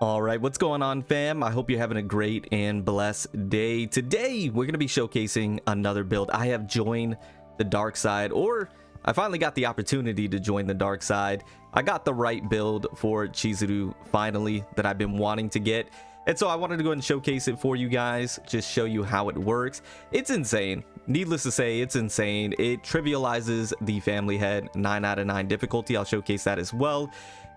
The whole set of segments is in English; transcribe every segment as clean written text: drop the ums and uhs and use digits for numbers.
All right, what's going on, fam? I hope you're having a great and blessed day. Today, we're going to be showcasing another build. I have joined the dark side, or I finally got the opportunity to join the dark side. I got the right build for Chizuru finally that I've been wanting to get. And so I wanted to go ahead and showcase it for you guys, just show you how it works. It's insane. Needless to say, it's insane. It trivializes the family head, 9 out of 9 difficulty. I'll showcase that as well.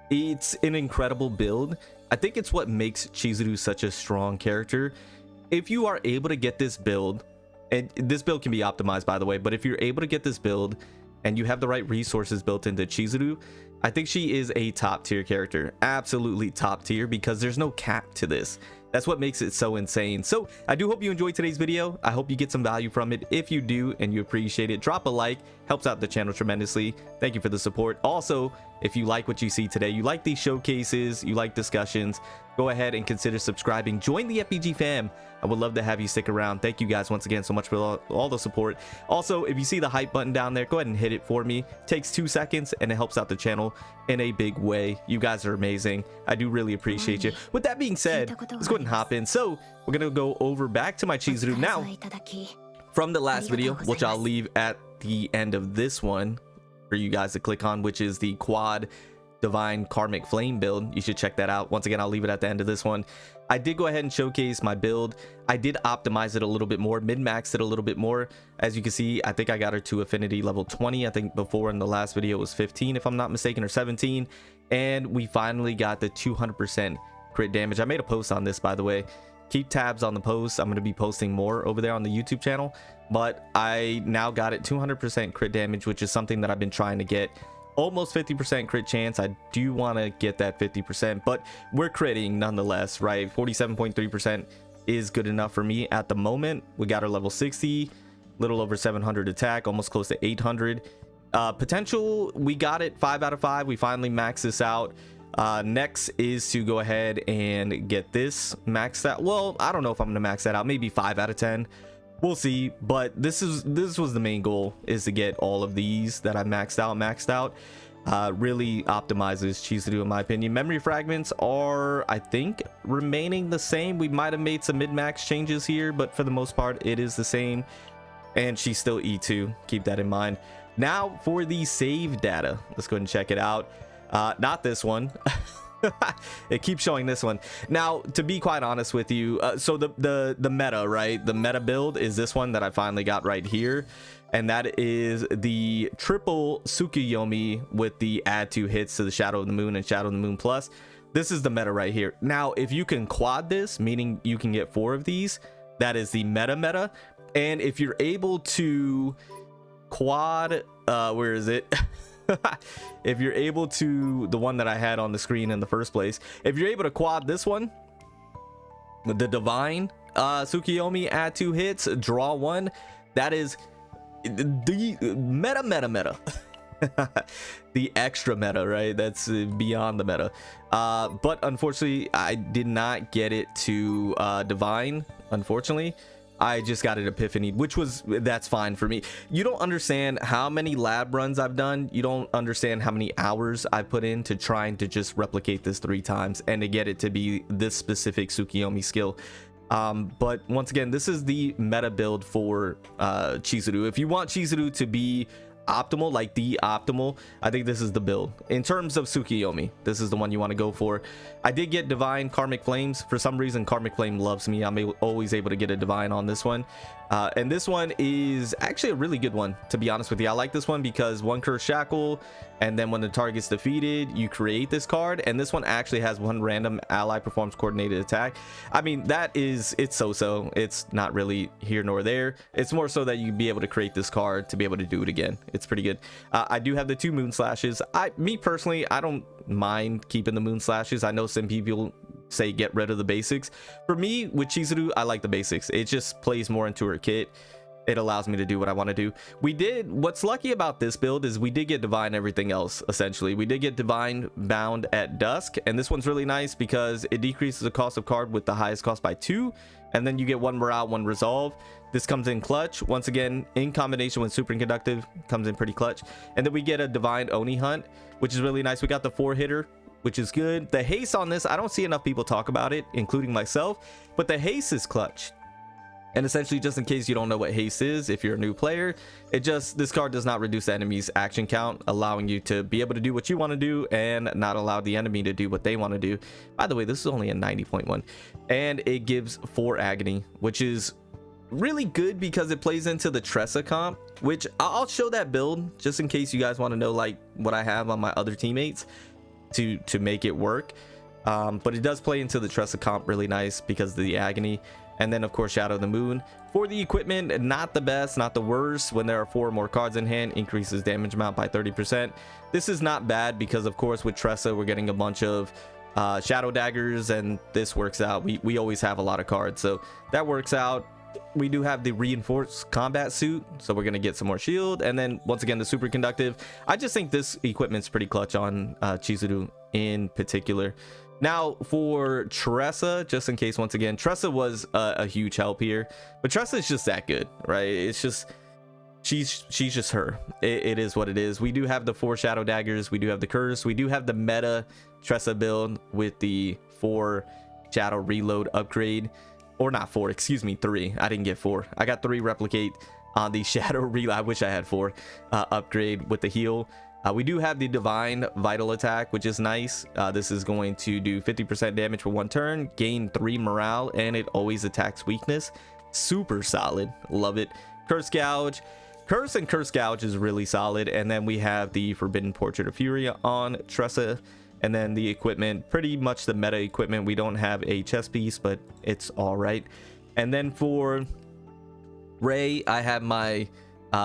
It's an incredible build. I think it's what makes Chizuru such a strong character. If you are able to get this build, and this build can be optimized by the way, but if you're able to get this build and you have the right resources built into Chizuru, I think she is a top tier character. Absolutely top tier, because there's no cap to this. That's what makes it so insane. So I do hope you enjoyed today's video. I hope you get some value from it. If you do and you appreciate it, drop a like. Helps out the channel tremendously. Thank you for the support. Also, if you like what you see today, you like these showcases, you like discussions, go ahead and consider subscribing. Join the FBG fam. I would love to have you stick around. Thank you guys once again so much for all the support. Also, if you see the hype button down there, go ahead and hit it for me. It takes 2 seconds and it helps out the channel in a big way. You guys are amazing. I do really appreciate you. With that being said, let's go ahead and hop in. So we're gonna go over back to my Chizuru now from the last video, which I'll leave at the end of this one for you guys to click on, which is the quad divine karmic flame build. You should check that out. Once again, I'll leave it at the end of this one. I did go ahead and showcase my build. I did optimize it a little bit more, min-maxed it a little bit more. As you can see, I think I got her to affinity level 20. I think before in the last video it was 15 if I'm not mistaken, or 17, and we finally got the 200% crit damage. I made a post on this, by the way. Keep tabs on the post. I'm going to be posting more over there on the YouTube channel, but I now got it 200% crit damage, which is something that I've been trying to get. Almost 50% crit chance. I do want to get that 50%, but we're critting nonetheless, right? 47.3% is good enough for me at the moment. We got our level 60, little over 700 attack, almost close to 800 potential. We got it 5 out of 5. We finally maxed this out. Next is to go ahead and get this maxed out. Well, I don't know if I'm gonna max that out. Maybe 5 out of 10. We'll see, but this was the main goal, is to get all of these that I maxed out. Really optimizes Chizuru in my opinion. Memory fragments are, I think, remaining the same. We might have made some mid-max changes here, but for the most part it is the same, and she's still E2. Keep that in mind. Now for the save data, let's go ahead and check it out. Not this one. It keeps showing this one. Now, to be quite honest with you, so the meta, right, the meta build is this one that I finally got right here, and that is the triple Tsukuyomi with the add 2 hits to the Shadow of the Moon and Shadow of the Moon Plus. This is the meta right here. Now, if you can quad this, meaning you can get 4 of these, that is the meta. And if you're able to quad, where is it? If you're able to, the one that I had on the screen in the first place, if you're able to quad this one, the divine Tsukuyomi, add 2 hits, draw 1, that is the meta. The extra meta, right? That's beyond the meta. But unfortunately I did not get it to divine. Unfortunately, I just got it epiphany, that's fine for me. You don't understand how many lab runs I've done. You don't understand how many hours I put into trying to just replicate this 3 times and to get it to be this specific Tsukuyomi skill. But once again, this is the meta build for Chizuru. If you want Chizuru to be optimal, like the optimal, I think this is the build. In terms of Tsukuyomi, this is the one you want to go for. I did get divine karmic flames. For some reason karmic flame loves me. I'm always able to get a divine on this one, and this one is actually a really good one, to be honest with you. I like this one because 1 curse shackle, and then when the target's defeated you create this card, and this one actually has 1 random ally performs coordinated attack. I mean, it's so it's not really here nor there. It's more so that you be able to create this card to be able to do it again. It's pretty good. I do have the 2 moon slashes. Me personally, I don't mind keeping the moon slashes. I know some people say get rid of the basics. For me, with Chizuru, I like the basics. It just plays more into her kit. It allows me to do what I want to do. What's lucky about this build is we did get divine everything else. Essentially, we did get divine bound at dusk, and this one's really nice because it decreases the cost of card with the highest cost by 2, and then you get 1 morale, 1 resolve. This comes in clutch. Once again, in combination with superconductive, comes in pretty clutch. And then we get a divine Oni hunt, which is really nice. We got the 4-hitter which is good. The haste on this, I don't see enough people talk about it, including myself, but the haste is clutch. And essentially, just in case you don't know what haste is, if you're a new player, this card does not reduce the enemy's action count, allowing you to be able to do what you want to do and not allow the enemy to do what they want to do. By the way, this is only a 90.1, and it gives 4 agony, which is really good because it plays into the Tressa comp, which I'll show that build just in case you guys want to know like what I have on my other teammates to make it work. But it does play into the Tressa comp really nice because of the agony. And then of course Shadow of the Moon for the equipment, not the best, not the worst. When there are 4 more cards in hand, increases damage amount by 30%. This is not bad because of course with Tressa we're getting a bunch of shadow daggers, and this works out. We always have a lot of cards, so that works out. We do have the reinforced combat suit, so we're gonna get some more shield, and then once again the super conductive. I just think this equipment's pretty clutch on Chizuru in particular. Now for Tressa, just in case, once again, Tressa was a huge help here, but Tressa is just that good, right? It's just she's just her. It is what it is. We do have the 4 shadow daggers, we do have the curse, we do have the meta Tressa build with the 4 shadow reload upgrade, or not 4, excuse me, 3. I didn't get 4. I got 3 replicate on the shadow reload. I wish I had 4 upgrade with the heal. We do have the divine vital attack, which is nice. This is going to do 50% damage for 1 turn, gain 3 morale, and it always attacks weakness. Super solid, love it. Curse gouge, curse and curse gouge is really solid. And then we have the forbidden portrait of fury on Tressa, and then the equipment, pretty much the meta equipment. We don't have a chest piece, but it's all right. And then for Ray, I have my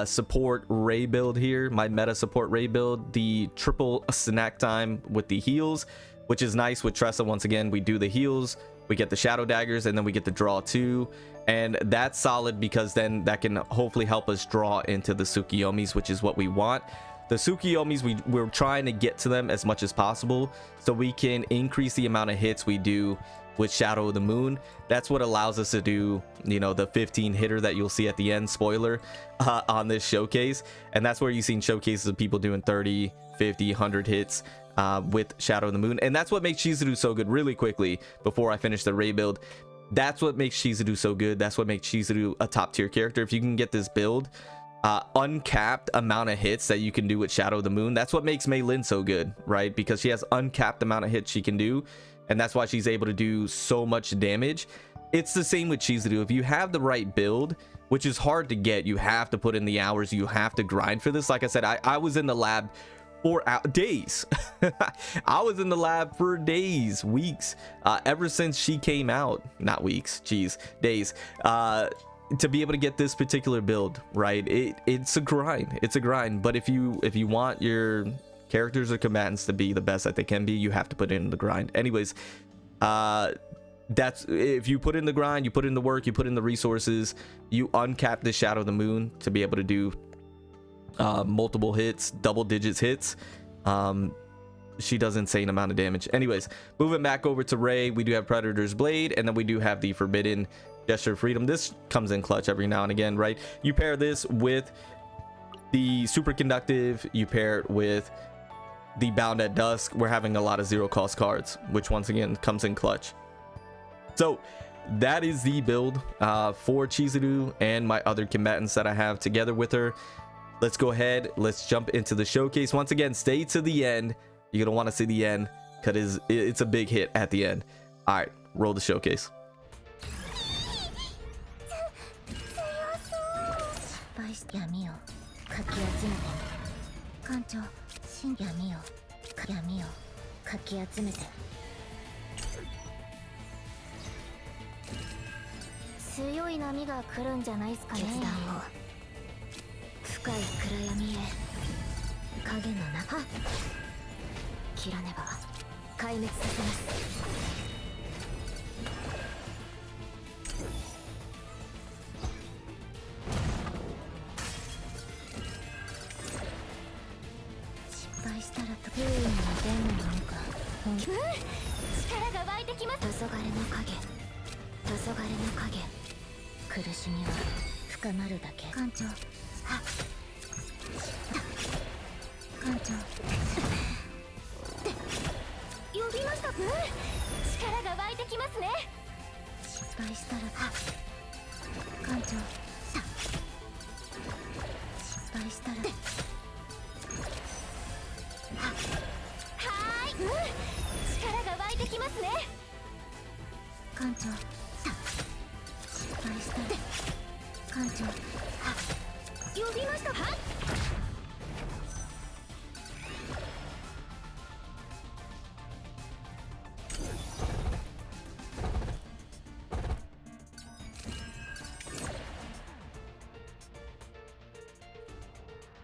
support Ray build here, my meta support Ray build, the triple snack time with the heals, which is nice with Tressa. Once again, we do the heals, we get the shadow daggers, and then we get the draw 2, and that's solid because then that can hopefully help us draw into the Tsukiyomis, which is what we want. The Tsukiyomis, we're trying to get to them as much as possible so we can increase the amount of hits we do with Shadow of the Moon. That's what allows us to do, you know, the 15 hitter that you'll see at the end, spoiler, on this showcase. And that's where you've seen showcases of people doing 30, 50, 100 hits with Shadow of the Moon. And that's what makes Chizuru so good. Really quickly, before I finish the Ray build, that's what makes Chizuru so good. That's what makes Chizuru a top tier character. If you can get this build, uncapped amount of hits that you can do with Shadow of the Moon, that's what makes Mei Lin so good, right? Because she has uncapped amount of hits she can do, and that's why she's able to do so much damage. It's the same with Chizuru. If you have the right build, which is hard to get, you have to put in the hours, you have to grind for this. Like I said, I was in the lab for days. I was in the lab for days, weeks, ever since she came out. Not weeks, geez, days, to be able to get this particular build, right? It's a grind. It's a grind. But if you want your characters or combatants to be the best that they can be, you have to put in the grind. Anyways, that's, if you put in the grind, you put in the work, you put in the resources, you uncap the Shadow of the Moon to be able to do multiple hits, double digits hits. She does insane amount of damage. Anyways, moving back over to Ray, we do have Predator's Blade, and then we do have the Forbidden Gesture of Freedom. This comes in clutch every now and again, right? You pair this with the Super Conductive, you pair it with the Bound at Dusk. We're having a lot of 0 cost cards, which once again comes in clutch. So that is the build for Chizuru and my other combatants that I have together with her. Let's go ahead, let's jump into the showcase. Once again, stay to the end. You're gonna want to see the end because it's a big hit at the end. All right, roll the showcase. 呼びました。力が湧いてきますね。失敗したら艦長さ失敗したらはーい、力が湧いてきますね。艦長さ失敗したら艦長呼びました。はっ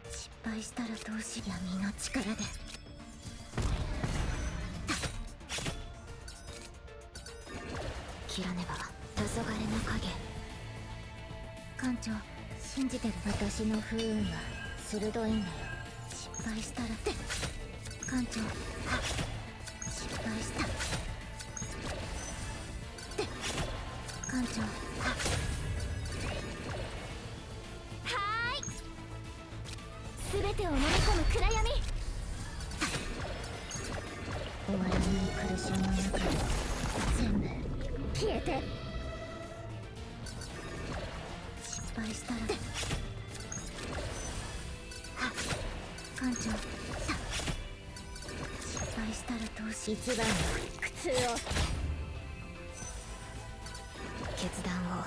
失敗したらどうし闇の力で切らねば黄昏の影。艦長信じてる。私の不運は鋭いんだよ。失敗したらって艦長失敗したって艦長はーい、全てを飲み込む暗闇。終わらない苦しみの中で全部消えて。失敗したら艦長さ失敗したらどうし一番の苦痛を決断を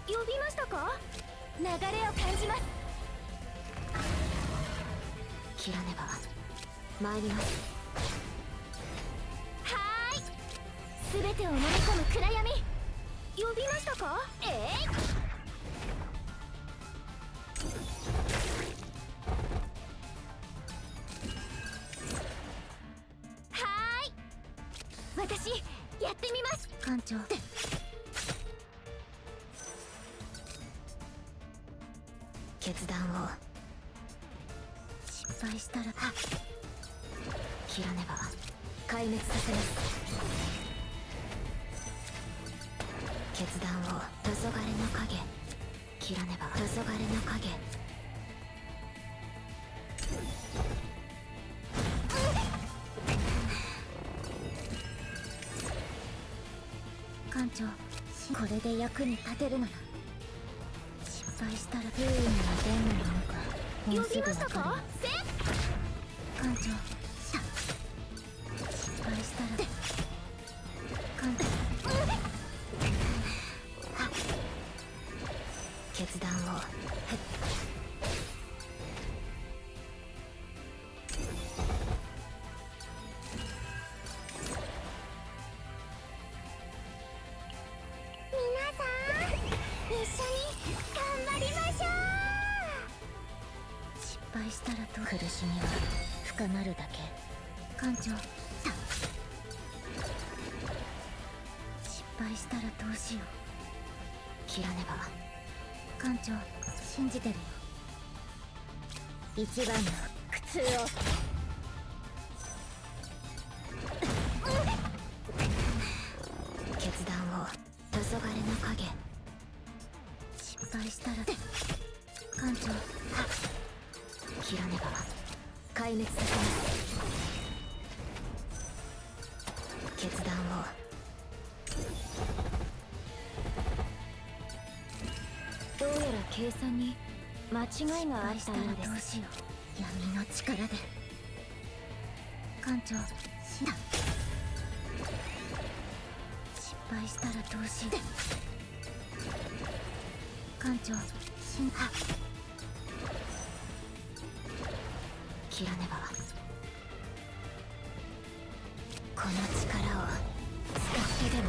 呼びましたか。流れを感じます。切らねば参ります。はーい、全てを飲み込む暗闇。呼びましたか。はーい、私やってみます。艦長決断を失敗したら切らねば壊滅させます。決断を黄昏の影。切らねば黄昏の影。艦長これで役に立てるなら。失敗したら不運がどんなものかもうすぐわかるよ。艦長さ失敗したら艦長決断を皆さん一緒に頑張りましょう。失敗したらと苦しみは深まるだけ。艦長さ失敗したらどうしよう。切らねば艦長信じてるよ。一番の苦痛を決断を黄昏の影。失敗したら艦長切らねば壊滅させます。決断をどうやら計算に間違いがあったようです。どうしよう。闇の力で艦長死んだ。失敗したらどうしよう。艦長死んだ。切らねばこの力を使ってでも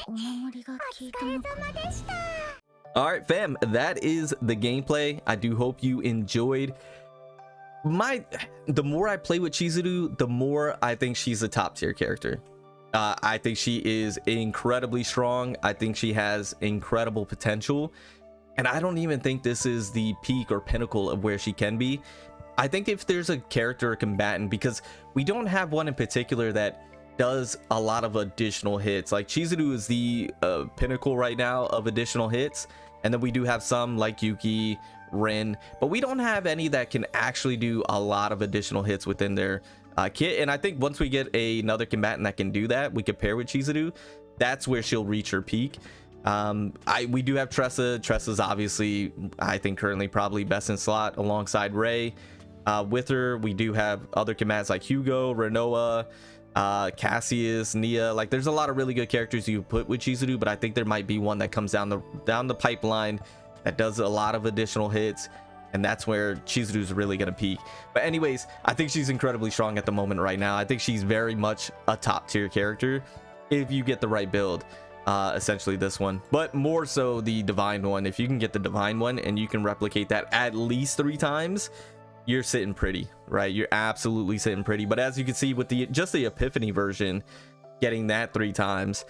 お守りが効いたのかな。Alright, fam, that is the gameplay. I do hope you enjoyed. The more I play with Chizuru, the more I think she's a top tier character. I think she is incredibly strong. I think she has incredible potential. And I don't even think this is the peak or pinnacle of where she can be. I think if there's a character or combatant, because we don't have one in particular that does a lot of additional hits. Like Chizuru is the pinnacle right now of additional hits, and then we do have some like Yuki, Rin, but we don't have any that can actually do a lot of additional hits within their kit. And I think once we get another combatant that can do that, we could pair with Chizuru, that's where she'll reach her peak. We do have Tressa. Tressa's obviously, I think, currently probably best in slot alongside Ray. With her, we do have other combatants like Hugo, Renoa, Cassius, Nia. Like, there's a lot of really good characters you put with Chizuru, but I think there might be one that comes down the pipeline that does a lot of additional hits, and that's where Chizuru's really gonna peak. But anyways, I think she's incredibly strong at the moment right now. I think she's very much a top tier character if you get the right build. Essentially this one, but more so the divine one. If you can get the divine one and you can replicate that at least 3 times, you're sitting pretty, right? You're absolutely sitting pretty. But as you can see with just the epiphany version, getting that 3 times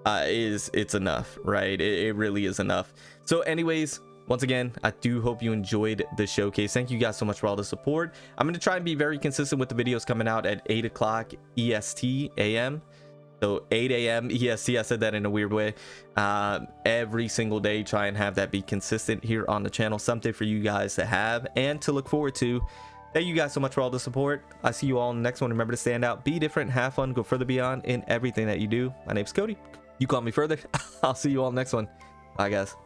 it's enough, right? It really is enough. So anyways, once again, I do hope you enjoyed the showcase. Thank you guys so much for all the support. I'm going to try and be very consistent with the videos coming out at 8 o'clock EST AM. So 8 a.m. EST, I said that in a weird way. Every single day, try and have that be consistent here on the channel. Something for you guys to have and to look forward to. Thank you guys so much for all the support. I see you all in the next one. Remember to stand out, be different, have fun, go further beyond in everything that you do. My name's Cody. You call me further. I'll see you all in the next one. Bye, guys.